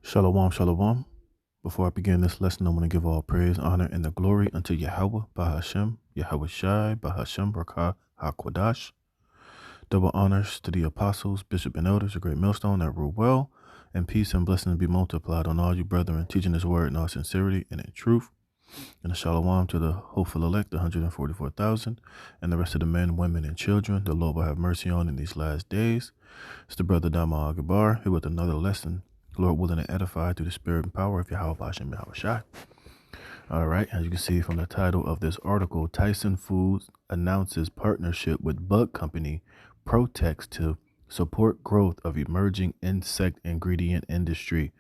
Shalom, shalom. Before I begin this lesson, I want to give all praise, honor, and the glory unto Yahweh, Bahashem, Yahweh Shai, Bahashem, Barakah, HaKwadash. Double honors to the apostles, bishop, and elders, a great millstone that rule well, and peace and blessings be multiplied on all you brethren, teaching his word in all sincerity and in truth. And a shalom to the hopeful elect, the 144,000, and the rest of the men, women, and children the Lord will have mercy on in these last days. It's the brother Dama Agabar here with another lesson, Lord willing to edify through the spirit and power of Yahweh Hashem Yahweh Shai. All right, as you can see from the title of this article, Tyson Foods announces partnership with bug company Protex to support growth of emerging insect ingredient industry.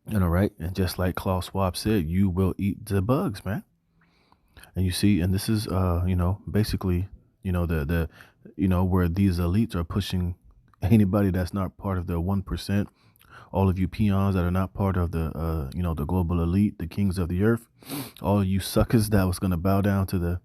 And all right, and just like Klaus Schwab said, you will eat the bugs, man. And you see, and this is basically, where these elites are pushing anybody that's not part of the 1%, all of you peons that are not part of the global elite, the kings of the earth, all of you suckers that was going to bow down to the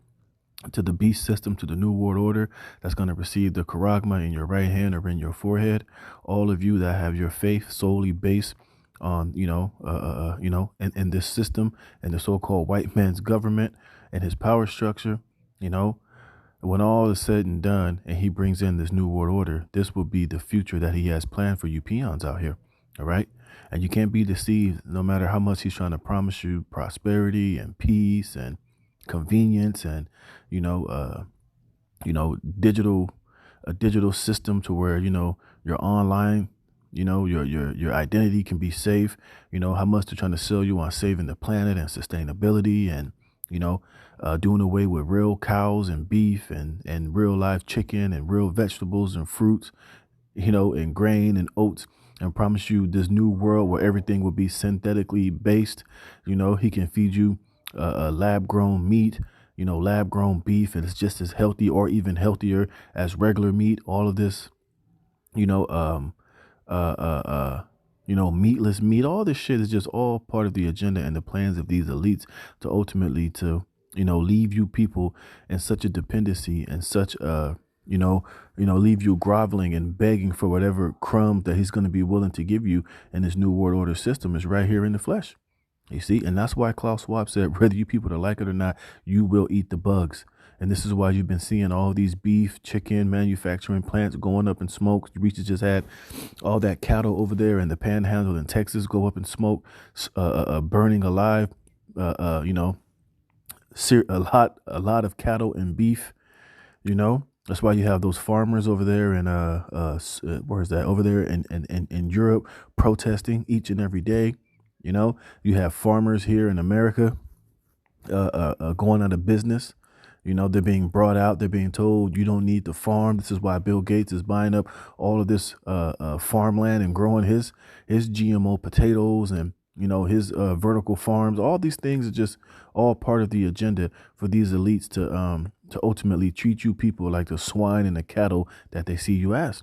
beast system, to the new world order, that's going to receive the charagma in your right hand or in your forehead, all of you that have your faith solely based on, in this system and the so-called white man's government and his power structure, when all is said and done and he brings in this new world order, this will be the future that he has planned for you peons out here. All right. And you can't be deceived no matter how much he's trying to promise you prosperity and peace and convenience and, digital, a digital system to where, your online, your identity can be safe. How much they're trying to sell you on saving the planet and sustainability and, doing away with real cows and beef and real live chicken and real vegetables and fruits, and grain and oats, and promise you this new world where everything will be synthetically based. He can feed you lab grown meat, lab grown beef, and it's just as healthy or even healthier as regular meat. All of this, meatless meat, all this shit is just all part of the agenda and the plans of these elites to ultimately leave you people in such a dependency and such leave you groveling and begging for whatever crumbs that he's going to be willing to give you. And this new world order system is right here in the flesh. You see, and that's why Klaus Schwab said, whether you people to like it or not, you will eat the bugs. And this is why you've been seeing all these beef, chicken manufacturing plants going up in smoke. Reaches just had all that cattle over there in the panhandle in Texas go up in smoke, burning alive, a lot of cattle and beef, That's why you have those farmers over there in where is that? Over there in Europe protesting each and every day. You have farmers here in America going out of business. They're being brought out. They're being told you don't need to farm. This is why Bill Gates is buying up all of this farmland and growing his GMO potatoes and his vertical farms. All these things are just all part of the agenda for these elites to ultimately treat you people like the swine and the cattle that they see you as.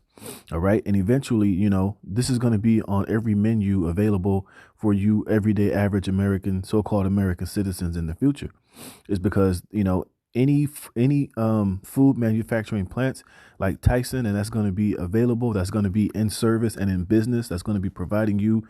All right. And eventually, this is going to be on every menu available for you everyday average American, so-called American citizens in the future. Is because, any food manufacturing plants like Tyson, and that's going to be available, that's going to be in service and in business, that's going to be providing you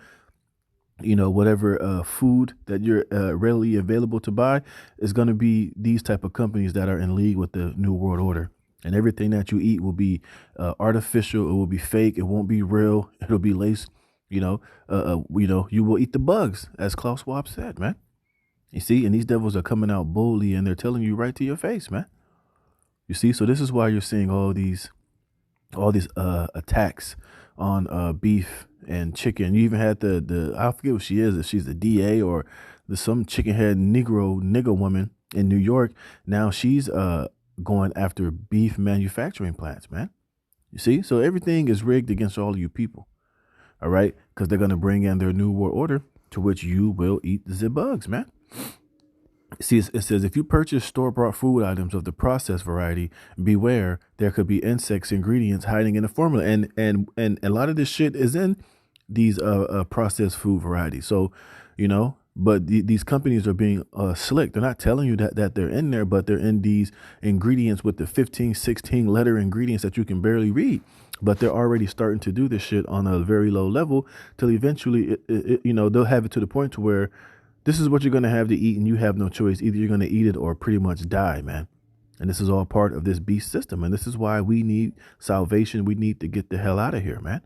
whatever food that you're readily available to buy, is going to be these type of companies that are in league with the new world order. And everything that you eat will be artificial. It will be fake. It won't be real. It'll be laced. You will eat the bugs, as Klaus Schwab said, man. You see, and these devils are coming out boldly and they're telling you right to your face, man. You see, so this is why you're seeing all these attacks on beef and chicken. You even had the I forget what she is, if she's the DA or some chicken head nigger woman in New York. Now she's going after beef manufacturing plants, man. You see, so everything is rigged against all of you people. All right, because they're going to bring in their new world order, to which you will eat the bugs, man. See, it says, if you purchase store-bought food items of the processed variety, beware, there could be insects ingredients hiding in the formula. And a lot of this shit is in these processed food varieties. So, But these companies are being slick. They're not telling you that they're in there, but they're in these ingredients with the 15, 16 letter ingredients that you can barely read. But they're already starting to do this shit on a very low level till eventually, they'll have it to the point to where this is what you're going to have to eat and you have no choice. Either you're going to eat it or pretty much die, man. And this is all part of this beast system. And this is why we need salvation. We need to get the hell out of here, man.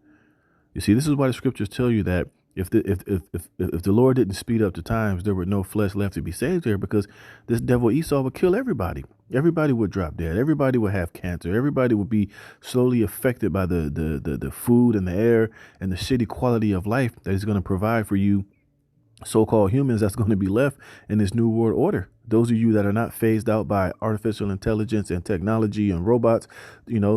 You see, this is why the scriptures tell you that if the Lord didn't speed up the times, there would no flesh left to be saved here, because this devil Esau would kill everybody. Everybody would drop dead. Everybody would have cancer. Everybody would be slowly affected by the food and the air and the shitty quality of life that he's going to provide for you so-called humans that's going to be left in this new world order. Those of you that are not phased out by artificial intelligence and technology and robots,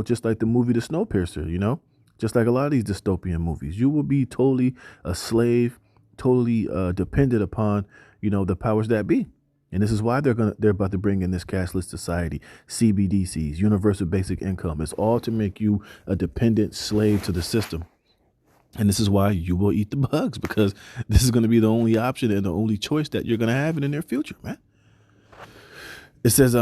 just like the movie The Snowpiercer, just like a lot of these dystopian movies, you will be totally a slave, totally dependent upon, the powers that be. And this is why they're about to bring in this cashless society, CBDCs, universal basic income. It's all to make you a dependent slave to the system. And this is why you will eat the bugs, because this is going to be the only option and the only choice that you're going to have in the near future, man. It says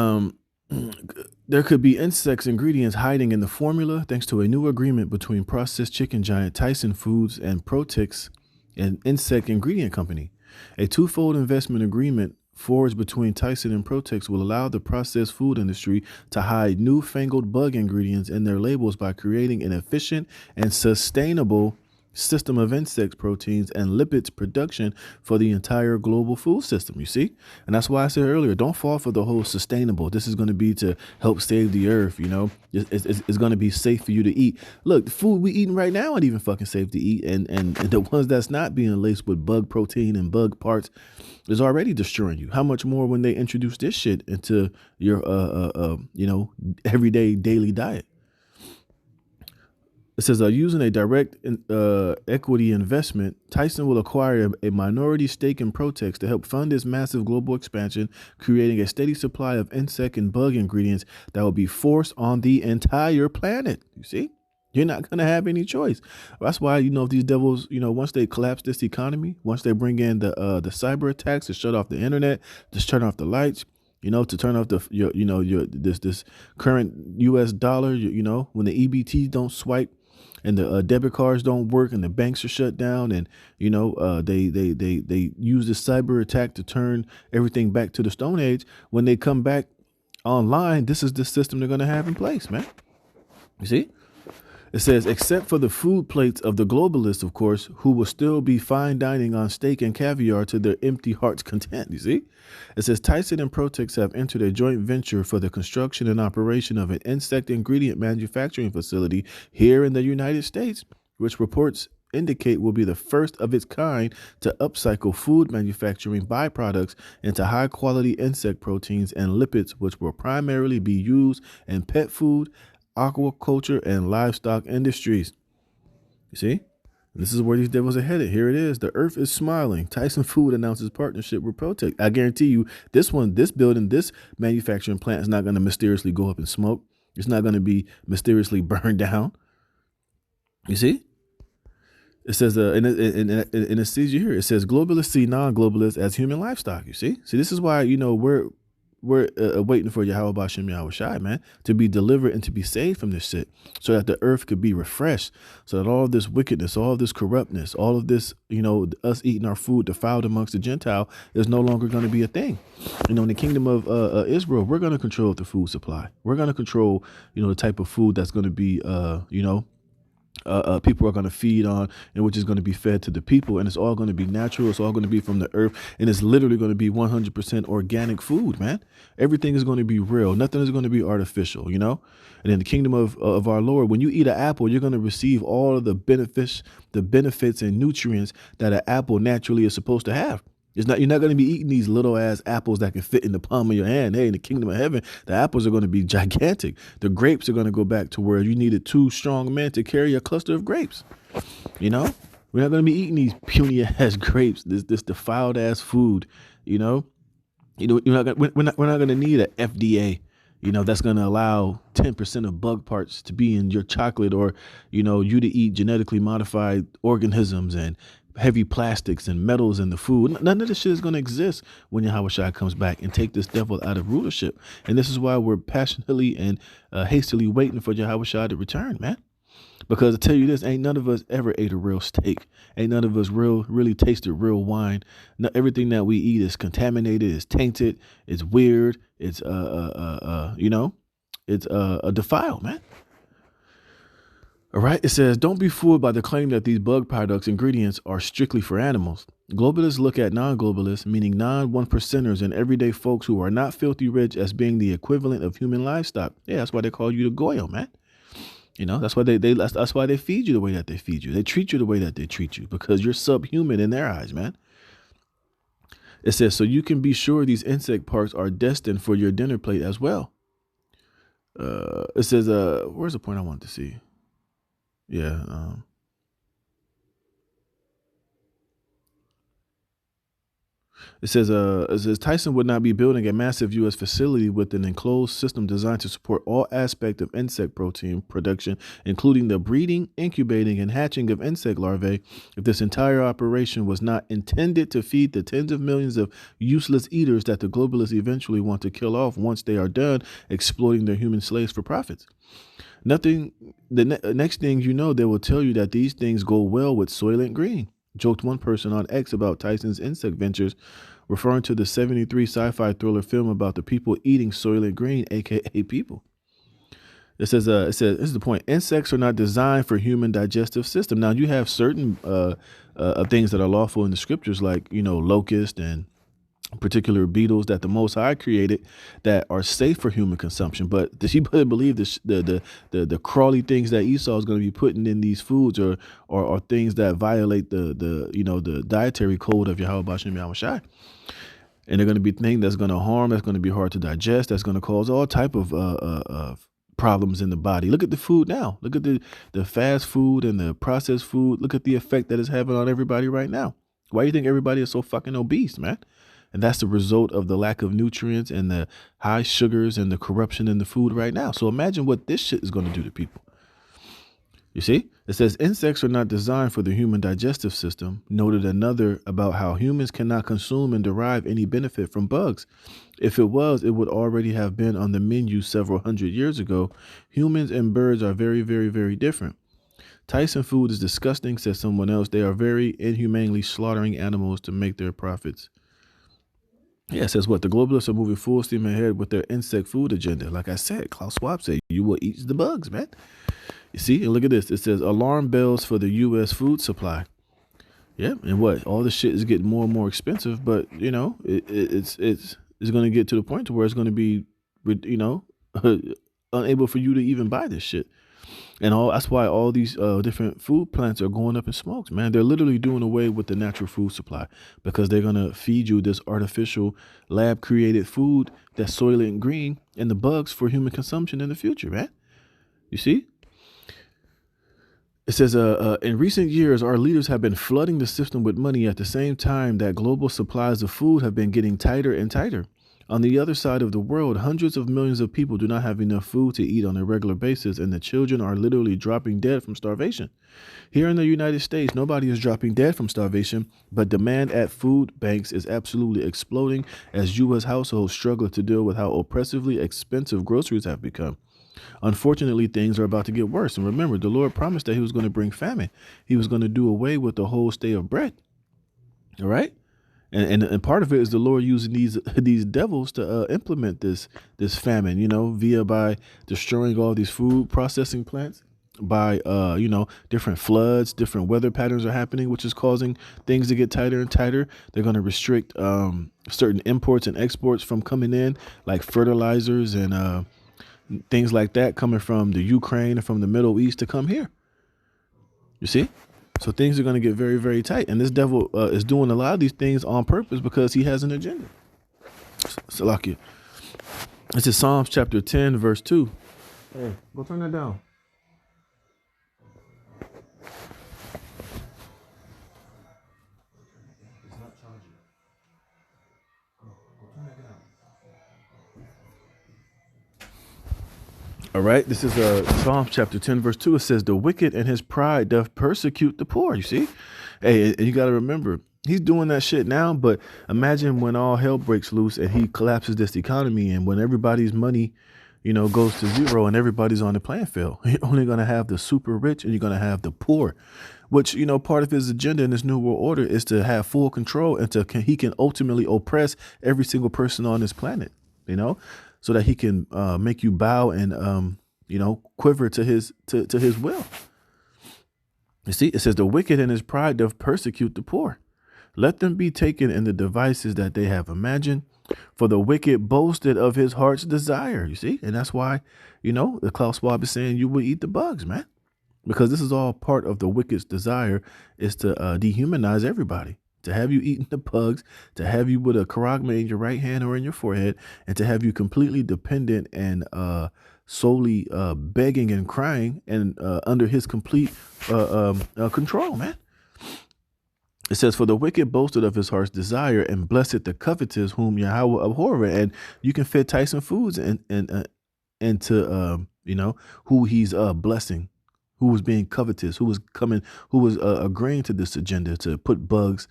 there could be insects ingredients hiding in the formula thanks to a new agreement between processed chicken giant Tyson Foods and Protix, an insect ingredient company. A twofold investment agreement forged between Tyson and Protix will allow the processed food industry to hide newfangled bug ingredients in their labels by creating an efficient and sustainable system of insect proteins and lipids production for the entire global food system, you see? And that's why I said earlier, don't fall for the whole sustainable. This is going to be to help save the earth, It's going to be safe for you to eat. Look, the food we eating right now ain't even fucking safe to eat. And the ones that's not being laced with bug protein and bug parts is already destroying you. How much more when they introduce this shit into your, everyday daily diet? It says, using a direct equity investment, Tyson will acquire a minority stake in Protix to help fund its massive global expansion, creating a steady supply of insect and bug ingredients that will be forced on the entire planet. You see? You're not going to have any choice. That's why, if these devils, once they collapse this economy, once they bring in the cyber attacks to shut off the internet, just turn off the lights, to turn off this current U.S. dollar, when the EBT don't swipe, and the debit cards don't work, and the banks are shut down, and they use the cyber attack to turn everything back to the Stone Age. When they come back online, this is the system they're going to have in place, man. You see? It says, except for the food plates of the globalists, of course, who will still be fine dining on steak and caviar to their empty heart's content. You see? It says Tyson and Protix have entered a joint venture for the construction and operation of an insect ingredient manufacturing facility here in the United States, which reports indicate will be the first of its kind to upcycle food manufacturing byproducts into high quality insect proteins and lipids, which will primarily be used in pet food, aquaculture, and livestock industries. You see? And this is where these devils are headed. Here it is. The earth is smiling. Tyson Food announces partnership with Protix. I guarantee you, this building, this manufacturing plant is not going to mysteriously go up in smoke. It's not going to be mysteriously burned down. You see? It says, and it says you here, it says globalists see non-globalists as human livestock. You see? See, this is why, we're waiting for Yahweh Bashem Yahweh Shai, man, to be delivered and to be saved from this shit, so that the earth could be refreshed, so that all of this wickedness, all of this corruptness, all of this, us eating our food defiled amongst the Gentile is no longer going to be a thing. In the kingdom of Israel, we're going to control the food supply. We're going to control, the type of food that's going to be, people are going to feed on, and which is going to be fed to the people, and it's all going to be natural. It's all going to be from the earth, and it's literally going to be 100% organic food, man. Everything is going to be real. Nothing is going to be artificial, And in the kingdom of our Lord, when you eat an apple, you're going to receive all of the benefits and nutrients that an apple naturally is supposed to have. You're not going to be eating these little ass apples that can fit in the palm of your hand. Hey, in the kingdom of heaven, the apples are going to be gigantic. The grapes are going to go back to where you needed 2 strong men to carry a cluster of grapes. We're not going to be eating these puny ass grapes, this defiled ass food. We're not going to need an FDA. That's going to allow 10% of bug parts to be in your chocolate, or, you to eat genetically modified organisms and heavy plastics and metals in the food. None of this shit is going to exist when Yahweh Shai comes back and take this devil out of rulership. And this is why we're passionately and hastily waiting for Yahweh Shai to return, man. Because I tell you this, ain't none of us ever ate a real steak. Ain't none of us really tasted real wine. No, everything that we eat is contaminated, is tainted, it's weird, it's it's defiled, man. All right. It says, don't be fooled by the claim that these bug products ingredients are strictly for animals. Globalists look at non-globalists, meaning non-one percenters and everyday folks who are not filthy rich, as being the equivalent of human livestock. Yeah, that's why they call you the goyim, man. You know, that's why that's why they feed you the way that they feed you. They treat you the way that they treat you, because you're subhuman in their eyes, man. It says, so you can be sure these insect parts are destined for your dinner plate as well. It says, where's the point I want to see? Yeah. It says Tyson would not be building a massive U.S. facility with an enclosed system designed to support all aspects of insect protein production, including the breeding, incubating, and hatching of insect larvae, if this entire operation was not intended to feed the tens of millions of useless eaters that the globalists eventually want to kill off once they are done exploiting their human slaves for profits. Next thing you know, they will tell you that these things go well with Soylent Green, joked one person on X about Tyson's insect ventures, referring to the 73 sci-fi thriller film about the people eating Soylent Green, aka people. It says this is the point. Insects are not designed for human digestive system. Now you have certain things that are lawful in the scriptures, like, you know, locust and particular beetles that the Most High created that are safe for human consumption. But does he believe the crawly things that Esau is going to be putting in these foods or things that violate the dietary code of Yahweh Bashem Yahweh Shai? And they're going to be things that's going to harm, that's going to be hard to digest, that's going to cause all type of problems in the body. Look at the food now. Look at the fast food and the processed food. Look at the effect that it's having on everybody right now. Why do you think everybody is so fucking obese, man? And that's the result of the lack of nutrients and the high sugars and the corruption in the food right now. So imagine what this shit is going to do to people. You see, it says insects are not designed for the human digestive system. Noted another about how humans cannot consume and derive any benefit from bugs. If it was, it would already have been on the menu several hundred years ago. Humans and birds are very, very, very different. Tyson food is disgusting, says someone else. They are very inhumanely slaughtering animals to make their profits. Yeah, it says what? The globalists are moving full steam ahead with their insect food agenda. Like I said, Klaus Schwab said, you will eat the bugs, man. You see, and look at this. It says alarm bells for the U.S. food supply. Yeah, and what? All this shit is getting more and more expensive, but, you know, it's going to get to the point to where it's going to be, you know, unable for you to even buy this shit. And that's why all these different food plants are going up in smokes, man. They're literally doing away with the natural food supply because they're going to feed you this artificial lab created food that's Soylent Green and the bugs for human consumption in the future, man. You see? It says, in recent years, our leaders have been flooding the system with money at the same time that global supplies of food have been getting tighter and tighter. On the other side of the world, hundreds of millions of people do not have enough food to eat on a regular basis, and the children are literally dropping dead from starvation. Here in the United States, nobody is dropping dead from starvation, but demand at food banks is absolutely exploding as U.S. households struggle to deal with how oppressively expensive groceries have become. Unfortunately, things are about to get worse. And remember, the Lord promised that he was going to bring famine. He was going to do away with the whole stay of bread. All right. And part of it is the Lord using these devils to implement this famine, you know, by destroying all these food processing plants, by, different floods, different weather patterns are happening, which is causing things to get tighter and tighter. They're going to restrict certain imports and exports from coming in, like fertilizers and things like that coming from the Ukraine and from the Middle East to come here. You see? So things are going to get very, very tight. And this devil is doing a lot of these things on purpose because he has an agenda. Salakia. This is Psalms chapter 10, verse 2. Hey, go turn that down. It's not charging. Go turn that down. All right, this is Psalms chapter 10, verse 2. It says, the wicked and his pride doth persecute the poor. You see, Hey, and you got to remember, he's doing that shit now. But imagine when all hell breaks loose and he collapses this economy, and when everybody's money, goes to zero and everybody's on the playing field. You're only going to have the super rich and you're going to have the poor, which, part of his agenda in this new world order is to have full control and he can ultimately oppress every single person on this planet, so that he can make you bow and, quiver to his will. You see, it says the wicked in his pride doth persecute the poor. Let them be taken in the devices that they have imagined. For the wicked boasted of his heart's desire, you see? And that's why, the Klaus Schwab is saying you will eat the bugs, man. Because this is all part of the wicked's desire is to dehumanize everybody, to have you eating the bugs, to have you with a charagma in your right hand or in your forehead, and to have you completely dependent and solely begging and crying and under his complete control, man. It says, for the wicked boasted of his heart's desire, and blessed the covetous whom Yahweh abhorreth. And you can fit Tyson Foods into who he's blessing, who was being covetous, who was agreeing to this agenda to put bugs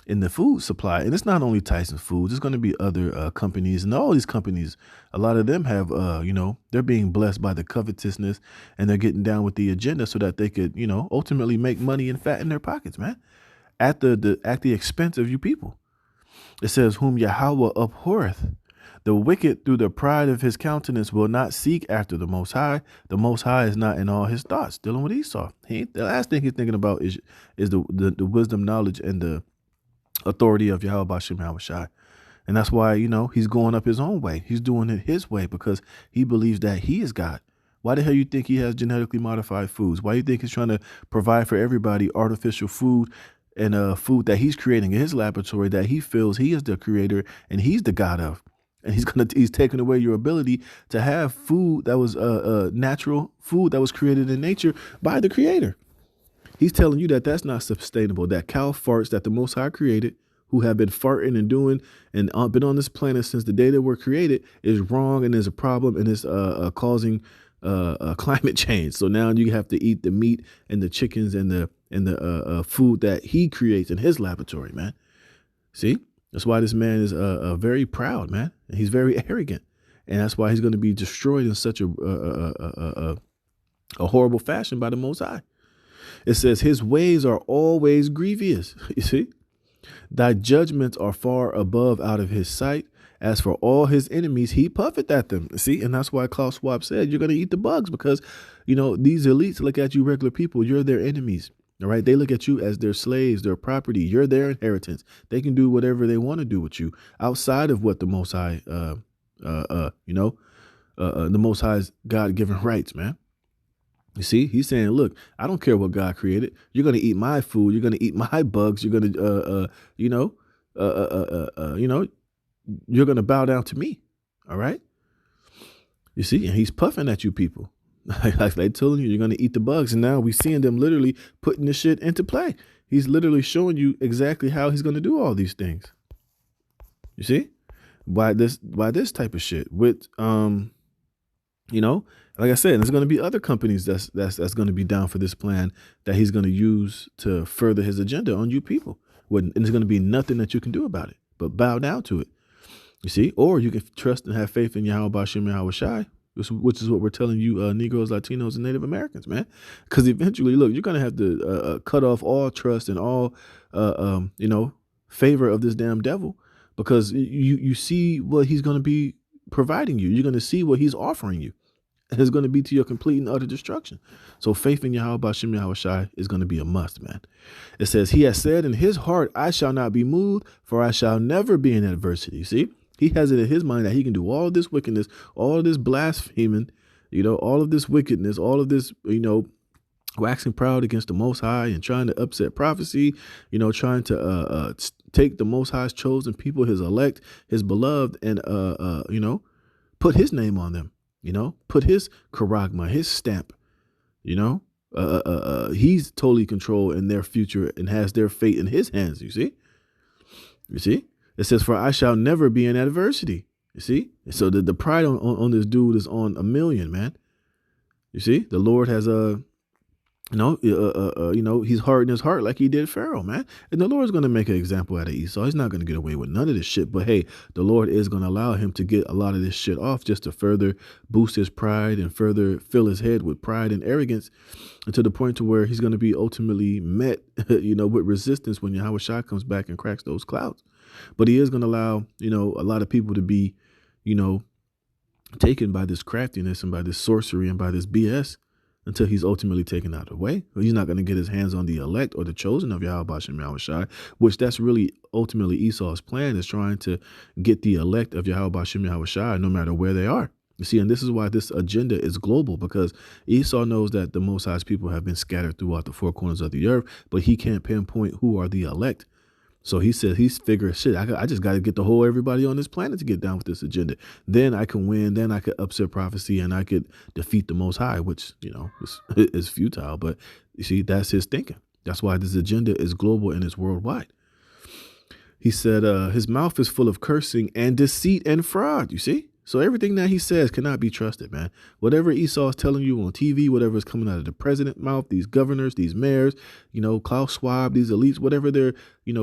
in the food supply. And it's not only Tyson Foods, it's going to be other companies, and all these companies, a lot of them have, they're being blessed by the covetousness, and they're getting down with the agenda so that they could, ultimately make money and fatten their pockets, man. At the expense of you people. It says, whom Yahweh abhorreth. The wicked through the pride of his countenance will not seek after the Most High. The Most High is not in all his thoughts. Dealing with Esau. The last thing he's thinking about is the wisdom, knowledge, and the authority of Yahweh Bashem Yahushai. And that's why, he's going up his own way. He's doing it his way because he believes that he is God. Why the hell you think he has genetically modified foods? Why you think he's trying to provide for everybody artificial food and food that he's creating in his laboratory that he feels he is the creator and he's the God of? And he's taking away your ability to have food that was natural food that was created in nature by the creator. He's telling you that that's not sustainable, that cow farts that the Most High created, who have been farting and doing and been on this planet since the day they were created, is wrong and is a problem and is causing climate change. So now you have to eat the meat and the chickens and the food that he creates in his laboratory, man. See, that's why this man is very proud, man. And he's very arrogant, and that's why he's going to be destroyed in such a horrible fashion by the Most High. It says his ways are always grievous. You see, thy judgments are far above out of his sight. As for all his enemies, he puffeth at them. See, and that's why Klaus Schwab said you're going to eat the bugs because, these elites look at you regular people. You're their enemies. All right. They look at you as their slaves, their property. You're their inheritance. They can do whatever they want to do with you outside of what the Most High, the Most High's God-given rights, man. You see, he's saying, look, I don't care what God created. You're going to eat my food. You're going to eat my bugs. You're going to, you're going to bow down to me. All right. You see, and he's puffing at you people. Like they told you, you're going to eat the bugs. And now we're seeing them literally putting this shit into play. He's literally showing you exactly how he's going to do all these things. You see, why this type of shit with, like I said, there's going to be other companies that's going to be down for this plan that he's going to use to further his agenda on you people. And there's going to be nothing that you can do about it but bow down to it. You see, or you can trust and have faith in Yahweh Bashem Yahweh Shai, which is what we're telling you, Negroes, Latinos, and Native Americans, man. Because eventually, look, you're going to have to cut off all trust and all, favor of this damn devil, because you see what he's going to be providing you. You're going to see what he's offering you. And it's going to be to your complete and utter destruction. So faith in Yahweh Bashem Yahweh Shai is going to be a must, man. It says, he has said in his heart, I shall not be moved, for I shall never be in adversity. See? He has it in his mind that he can do all this wickedness, all of this blaspheming, all of this wickedness, all of this, waxing proud against the Most High and trying to upset prophecy, trying to take the Most High's chosen people, his elect, his beloved, and, put his name on them, put his charagma, his stamp, he's totally controlled in their future and has their fate in his hands. You see? It says, for I shall never be in adversity. You see? So the pride on this dude is on a million, man. You see? The Lord has He's hardened his heart like he did Pharaoh, man. And the Lord's going to make an example out of Esau. He's not going to get away with none of this shit. But hey, the Lord is going to allow him to get a lot of this shit off just to further boost his pride and further fill his head with pride and arrogance, and to the point to where he's going to be ultimately met, with resistance when Yahweh Shai comes back and cracks those clouds. But he is going to allow, a lot of people to be, taken by this craftiness and by this sorcery and by this BS until he's ultimately taken out of the way. He's not going to get his hands on the elect or the chosen of Yahweh Bashem Yahweh Shai, which that's really ultimately Esau's plan, is trying to get the elect of Yahweh Bashem Yahweh Shai no matter where they are. You see, and this is why this agenda is global, because Esau knows that the Most High's people have been scattered throughout the four corners of the earth, but he can't pinpoint who are the elect. So he said, he's figuring, shit, I just got to get the whole everybody on this planet to get down with this agenda. Then I can win. Then I could upset prophecy and I could defeat the Most High, which, is futile. But you see, that's his thinking. That's why this agenda is global and it's worldwide. He said his mouth is full of cursing and deceit and fraud. You see? So everything that he says cannot be trusted, man. Whatever Esau is telling you on TV, whatever is coming out of the president's mouth, these governors, these mayors, Klaus Schwab, these elites, whatever they're,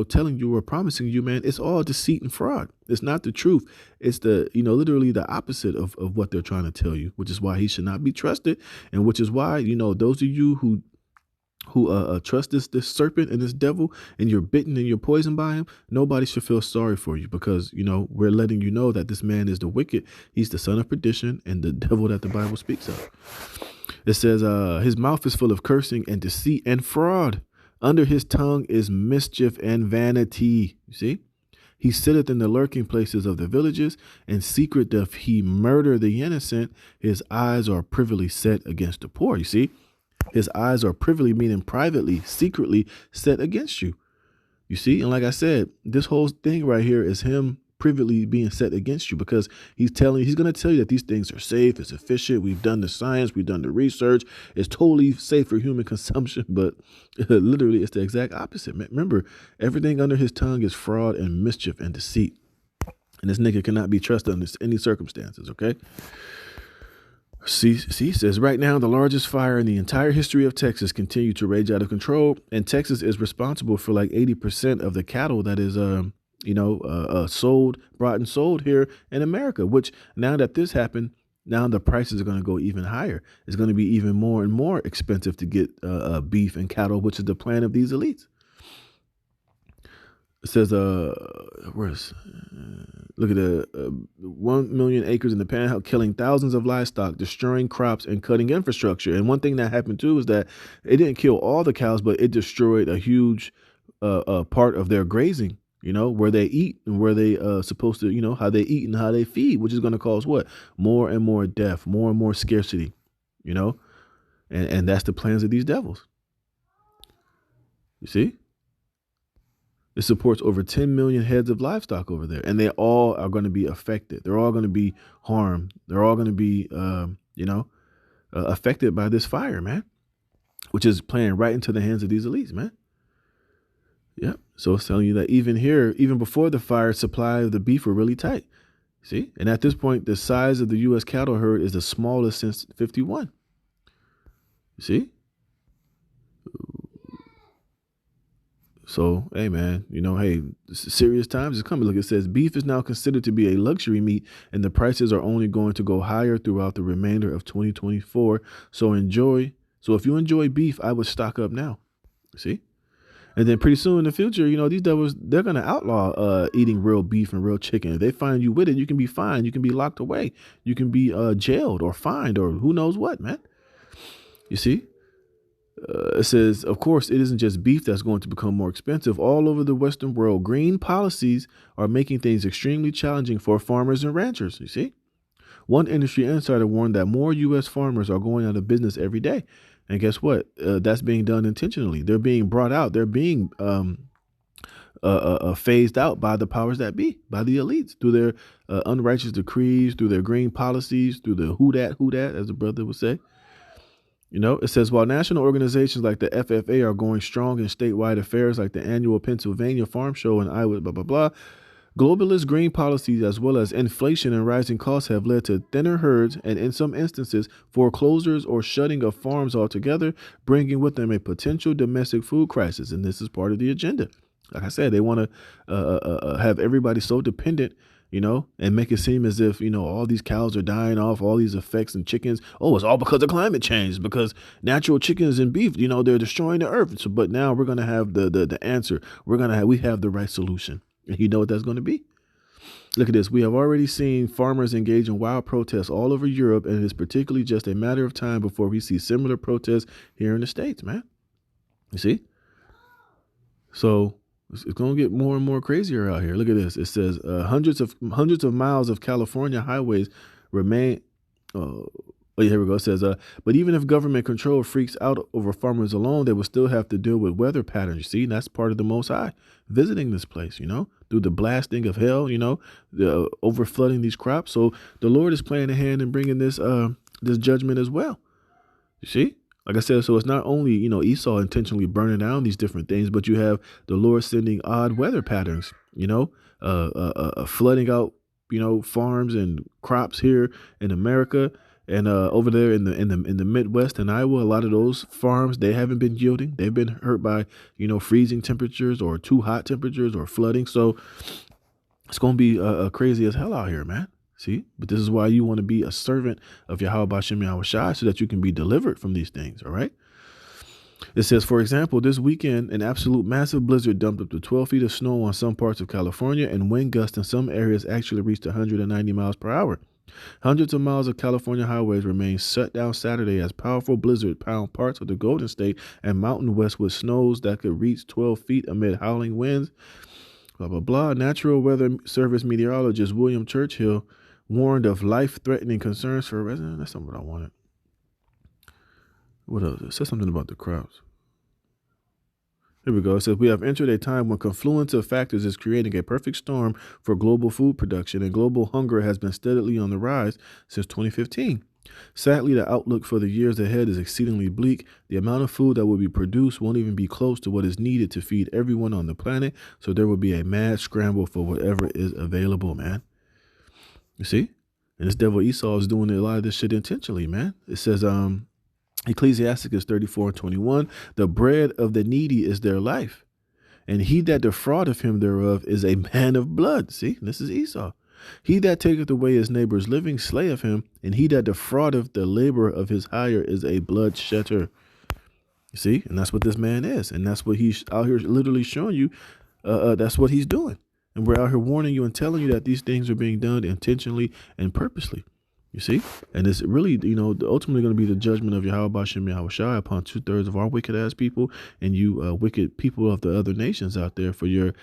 telling you or promising you, man, it's all deceit and fraud. It's not the truth. It's the, literally the opposite of what they're trying to tell you, which is why he should not be trusted. And which is why, those of you who trust this serpent and this devil, and you're bitten and you're poisoned by him, nobody should feel sorry for you, because we're letting you know that this man is the wicked. He's the son of perdition and the devil that the Bible speaks of. It says his mouth is full of cursing and deceit and fraud. Under his tongue is mischief and vanity. You see, he sitteth in the lurking places of the villages. In secret doth he murder the innocent. His eyes are privily set against the poor. You see, his eyes are privily, meaning privately, secretly set against you. You see? And like I said, this whole thing right here is him privily being set against you, because he's going to tell you that these things are safe, it's efficient. We've done the science, we've done the research. It's totally safe for human consumption. But literally, it's the exact opposite. Remember, everything under his tongue is fraud and mischief and deceit. And this nigga cannot be trusted under any circumstances, okay? See, says right now, the largest fire in the entire history of Texas continue to rage out of control. And Texas is responsible for like 80% of the cattle that is, brought and sold here in America, which now that this happened, now the prices are going to go even higher. It's going to be even more and more expensive to get beef and cattle, which is the plan of these elites. It says, look at the 1 million acres in the Panhandle, killing thousands of livestock, destroying crops, and cutting infrastructure. And one thing that happened too is that it didn't kill all the cows, but it destroyed a huge part of their grazing, where they eat and where they supposed to, how they eat and how they feed, which is going to cause what? More and more death, more and more scarcity, and that's the plans of these devils. You see? It supports over 10 million heads of livestock over there, and they all are going to be affected. They're all going to be harmed. They're all going to be, affected by this fire, man, which is playing right into the hands of these elites, man. Yep. So it's telling you that even here, even before the fire, supply of the beef were really tight. See? And at this point, the size of the U.S. cattle herd is the smallest since 51. You see? So, hey, man, serious times is coming. Look, it says beef is now considered to be a luxury meat, and the prices are only going to go higher throughout the remainder of 2024. So if you enjoy beef, I would stock up now. See? And then pretty soon in the future, these devils, they're going to outlaw eating real beef and real chicken. If they find you with it, you can be fined. You can be locked away. You can be jailed or fined or who knows what, man. You see? It says, of course, it isn't just beef that's going to become more expensive. All over the Western world, green policies are making things extremely challenging for farmers and ranchers. You see, one industry insider warned that more U.S. farmers are going out of business every day. And guess what? That's being done intentionally. They're being brought out. They're being phased out by the powers that be, by the elites, through their unrighteous decrees, through their green policies, through the who dat, as the brother would say. It says, while national organizations like the FFA are going strong in statewide affairs like the annual Pennsylvania Farm Show and Iowa, blah, blah, blah, Globalist green policies, as well as inflation and rising costs, have led to thinner herds and, in some instances, foreclosures or shutting of farms altogether, bringing with them a potential domestic food crisis. And this is part of the agenda. Like I said, they want to have everybody so dependent, and make it seem as if, all these cows are dying off, all these effects and chickens. Oh, it's all because of climate change, because natural chickens and beef, they're destroying the earth. So, but now we're going to have the answer. We have the right solution. And you know what that's going to be? Look at this. We have already seen farmers engage in wild protests all over Europe, and it is particularly just a matter of time before we see similar protests here in the States, man. You see? So it's going to get more and more crazier out here. Look at this. It says hundreds of miles of California highways remain. Here we go. It says, but even if government control freaks out over farmers alone, they will still have to deal with weather patterns. You see, and that's part of the Most High visiting this place, through the blasting of hell, the over flooding these crops. So the Lord is playing a hand in bringing this judgment as well. You see, like I said, so it's not only, Esau intentionally burning down these different things, but you have the Lord sending odd weather patterns, flooding out, farms and crops here in America. And over there in the Midwest and Iowa, a lot of those farms, they haven't been yielding. They've been hurt by, freezing temperatures or too hot temperatures or flooding. So it's going to be crazy as hell out here, man. See, but this is why you want to be a servant of Yahweh Bashem Yahweh Shai, so that you can be delivered from these things. All right. It says, for example, this weekend, an absolute massive blizzard dumped up to 12 feet of snow on some parts of California, and wind gusts in some areas actually reached 190 miles per hour. Hundreds of miles of California highways remain shut down Saturday as powerful blizzard pound parts of the Golden State and Mountain West with snows that could reach 12 feet amid howling winds. Blah, blah, blah. Natural Weather Service meteorologist William Churchill warned of life-threatening concerns for residents. That's not what I wanted. What else? It says something about the crops. Here we go. It says, we have entered a time when confluence of factors is creating a perfect storm for global food production, and global hunger has been steadily on the rise since 2015. Sadly, the outlook for the years ahead is exceedingly bleak. The amount of food that will be produced won't even be close to what is needed to feed everyone on the planet, so there will be a mad scramble for whatever is available, man. You see? And this devil Esau is doing a lot of this shit intentionally, man. It says, Ecclesiasticus 34:21, the bread of the needy is their life, and he that defraudeth him thereof is a man of blood. See, this is Esau. He that taketh away his neighbor's living slayeth him, and he that defraudeth the labor of his hire is a blood shedder. You see, and that's what this man is, and that's what he's out here literally showing you. That's what he's doing, and we're out here warning you and telling you that these things are being done intentionally and purposely. You see, and it's really, ultimately going to be the judgment of Yahweh Bashem Yahweh Shai upon 2/3 of our wicked ass people and you wicked people of the other nations out there for your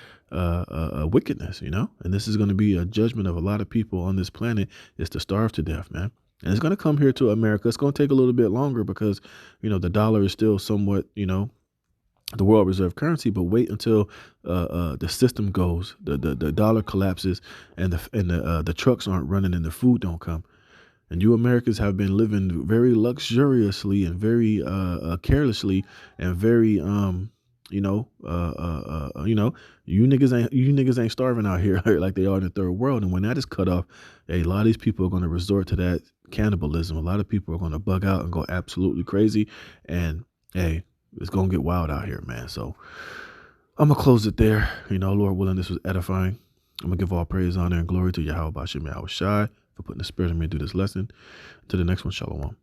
wickedness, and this is going to be a judgment of a lot of people on this planet, is to starve to death, man. And it's going to come here to America. It's going to take a little bit longer because, the dollar is still somewhat, the world reserve currency, but wait until the system goes, the dollar collapses and the trucks aren't running and the food don't come. And you Americans have been living very luxuriously and very carelessly and very you niggas ain't starving out here like they are in the third world. And when that is cut off, a lot of these people are going to resort to that cannibalism. A lot of people are going to bug out and go absolutely crazy. And hey, it's going to get wild out here, man. So I'm going to close it there. Lord willing, this was edifying. I'm going to give all praise, honor, and glory to Yahweh Bashem Yahweh Shai for putting the spirit in me to do this lesson. To the next one, shalom.